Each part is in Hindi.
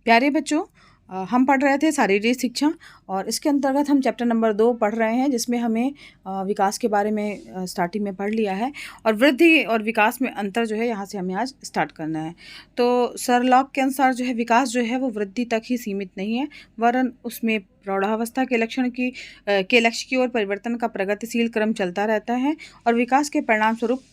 प्यारे बच्चों, हम पढ़ रहे थे शारीरिक शिक्षा और इसके अंतर्गत हम चैप्टर नंबर 2 पढ़ रहे हैं, जिसमें हमें विकास के बारे में स्टार्टिंग में पढ़ लिया है और वृद्धि और विकास में अंतर जो है यहाँ से हमें आज स्टार्ट करना है। तो सरलॉक के अनुसार जो है विकास जो है वो वृद्धि तक ही सीमित नहीं है, वरन उसमें प्रौढ़ावस्था के लक्ष्य की ओर परिवर्तन का प्रगतिशील क्रम चलता रहता है और विकास के परिणाम स्वरूप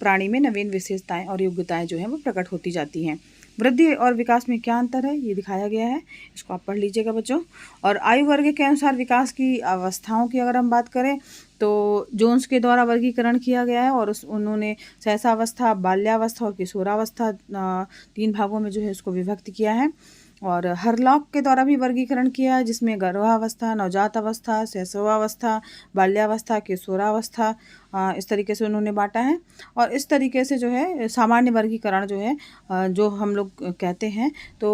प्राणी में नवीन विशेषताएं और योग्यताएं जो हैं वो प्रकट होती जाती हैं। वृद्धि और विकास में क्या अंतर है ये दिखाया गया है, इसको आप पढ़ लीजिएगा बच्चों। और आयु वर्ग के अनुसार विकास की अवस्थाओं की अगर हम बात करें तो जोन्स के द्वारा वर्गीकरण किया गया है और उन्होंने शैशवावस्था, बाल्यावस्था और किशोरावस्था 3 भागों में जो है उसको विभक्त किया है। और हरलॉक के द्वारा भी वर्गीकरण किया है, जिसमें गर्भावस्था, नवजात अवस्था, शैशवावस्था, बाल्यावस्था, किशोरावस्था इस तरीके से उन्होंने बांटा है। और इस तरीके से जो है सामान्य वर्गीकरण जो है जो हम लोग कहते हैं तो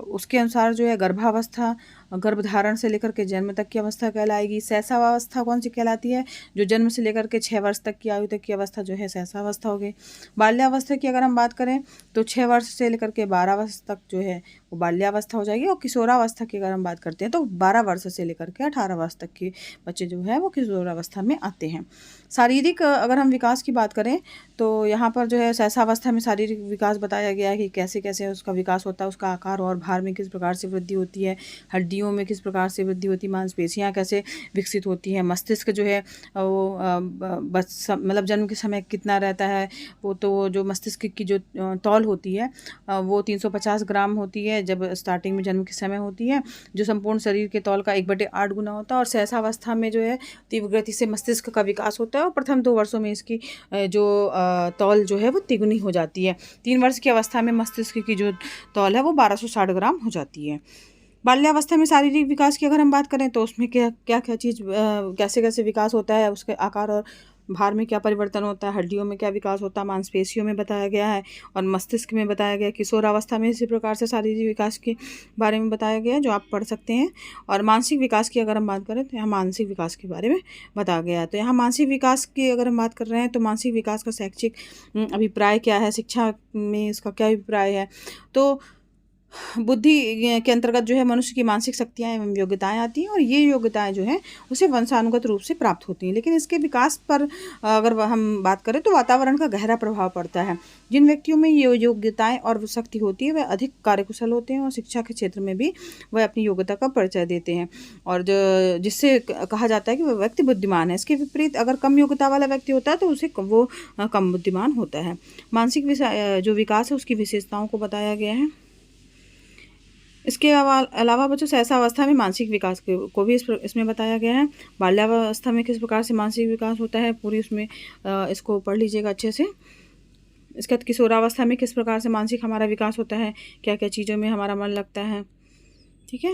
उसके अनुसार जो है गर्भावस्था गर्भधारण से लेकर के जन्म तक की अवस्था कहलाएगी। शैशवावस्था कौन सी कहलाती है? जो जन्म से लेकर के 6 वर्ष तक की आयु तक की अवस्था जो है शैशवावस्था हो गई। बाल्यावस्था की अगर हम बात करें तो 6 वर्ष से लेकर के 12 वर्ष तक जो है वो बाल्यावस्था हो जाएगी। और किशोरावस्था की अगर हम बात करते हैं तो 12 वर्ष से लेकर के 18 वर्ष तक के बच्चे जो है वो किशोरावस्था में आते हैं। शारीरिक अगर हम विकास की बात करें तो यहाँ पर जो है शैशवावस्था में शारीरिक विकास बताया गया है कि कैसे कैसे उसका विकास होता है, उसका आकार और भार में किस प्रकार से वृद्धि होती है, हड्डियों में किस प्रकार से वृद्धि होती है, मांसपेशियाँ कैसे विकसित होती हैं, मस्तिष्क जो है वो मतलब जन्म के समय कितना रहता है, वो तो जो मस्तिष्क की जो तौल होती है वो 350 ग्राम होती है जब स्टार्टिंग में जन्म के समय होती है, जो संपूर्ण शरीर के तौल का 1/8 गुना होता है। और शैशवावस्था में जो है तीव्र गति से मस्तिष्क का विकास होता है और प्रथम 2 वर्षों में इसकी जो तौल जो है वो तिगुनी हो जाती है। 3 वर्ष की अवस्था में मस्तिष्क की जो तौल है वो 1260 ग्राम हो जाती है। बाल्यावस्था में शारीरिक विकास की अगर हम बात करें तो उसमें क्या चीज़ कैसे कैसे विकास होता है, उसके आकार और भार में क्या परिवर्तन होता है, हड्डियों में क्या विकास होता है, मांसपेशियों में बताया गया है और मस्तिष्क में बताया गया है। किशोरावस्था में इसी प्रकार से शारीरिक विकास के बारे में बताया गया है जो आप पढ़ सकते हैं। और मानसिक विकास की अगर हम बात करें तो यहाँ मानसिक विकास के बारे में बताया गया है। तो यहाँ मानसिक विकास की अगर हम बात कर रहे हैं तो मानसिक विकास का शैक्षिक अभिप्राय क्या है, शिक्षा में इसका क्या अभिप्राय है। तो बुद्धि के अंतर्गत जो है मनुष्य की मानसिक शक्तियाँ एवं योग्यताएं आती हैं और ये योग्यताएं जो हैं उसे वंशानुगत रूप से प्राप्त होती हैं। लेकिन इसके विकास पर अगर हम बात करें तो वातावरण का गहरा प्रभाव पड़ता है। जिन व्यक्तियों में ये योग्यताएं और शक्ति होती है वह अधिक कार्यकुशल होते हैं और शिक्षा के क्षेत्र में भी वह अपनी योग्यता का परिचय देते हैं और जिससे कहा जाता है कि वह व्यक्ति बुद्धिमान है। इसके विपरीत अगर कम योग्यता वाला व्यक्ति होता है तो उसे वो कम बुद्धिमान होता है। मानसिक जो विकास है उसकी विशेषताओं को बताया गया है। इसके अलावा बच्चों शैशवावस्था में मानसिक विकास को भी इसमें बताया गया है। बाल्यावस्था में किस प्रकार से मानसिक विकास होता है पूरी उसमें इसको पढ़ लीजिएगा अच्छे से। इसके बाद किशोरावस्था में किस प्रकार से मानसिक हमारा विकास होता है, क्या क्या चीज़ों में हमारा मन लगता है, ठीक है।